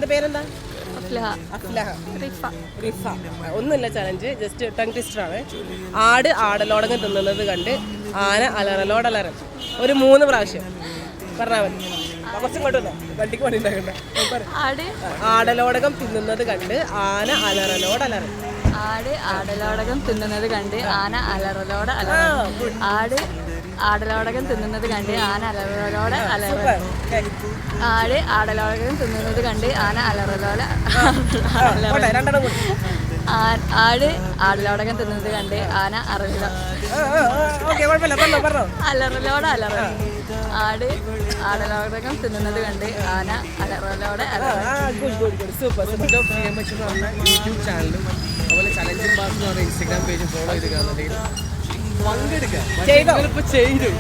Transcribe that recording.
ചേട്ടൻ്റെ പേരെന്താ? അഫ്ലഹ. റിഫ. ഒന്നുമില്ല ചലഞ്ച്, ജസ്റ്റ് ടങ് ട്വിസ്റ്റർ ആണ്. ആട് ആടലോടകം തിന്നുന്നത് കണ്ട് ആന അലറലോടലറൻ. ഒരു 3 പ്രാവശ്യം പറഞ്ഞാൽ മതി. കുറച്ചും കൊണ്ടല്ലോ വണ്ടിക്ക് പണി ഉണ്ടാകണ്ട. ആടലോടകം തിന്നുന്നത് കണ്ട് ആന അലറലോടലറൻ. ആട് ആടലോടകം തിന്നുന്നത് കണ്ട് ആന അലറലോട് അലറൻ. ആട് ആടലോടകം തിന്നുന്നത് കണ്ട് ആന അലറലോട് അലറൻ. ആട് ആടലോടകം തിന്നുന്നത് കണ്ട് ആന അലറലോട് ആട് ആടലോടകം തിന്നുന്നത് കണ്ട് ആന അലറലോട് അലറൻ. ആട് ആടലോടകം തിന്നുന്നത് കണ്ട് ആന അലറലോട് അലറൻ. യൂട്യൂബ് ചാനലും അതുപോലെ ചലഞ്ചിങ് ബാസ് എന്ന് പറഞ്ഞ ഇൻസ്റ്റാഗ്രാം പേജ് ഫോളോ ചെയ്ത് കാണുന്നുണ്ടെങ്കിൽ പങ്കെടുക്കുക. ചെയ്തു.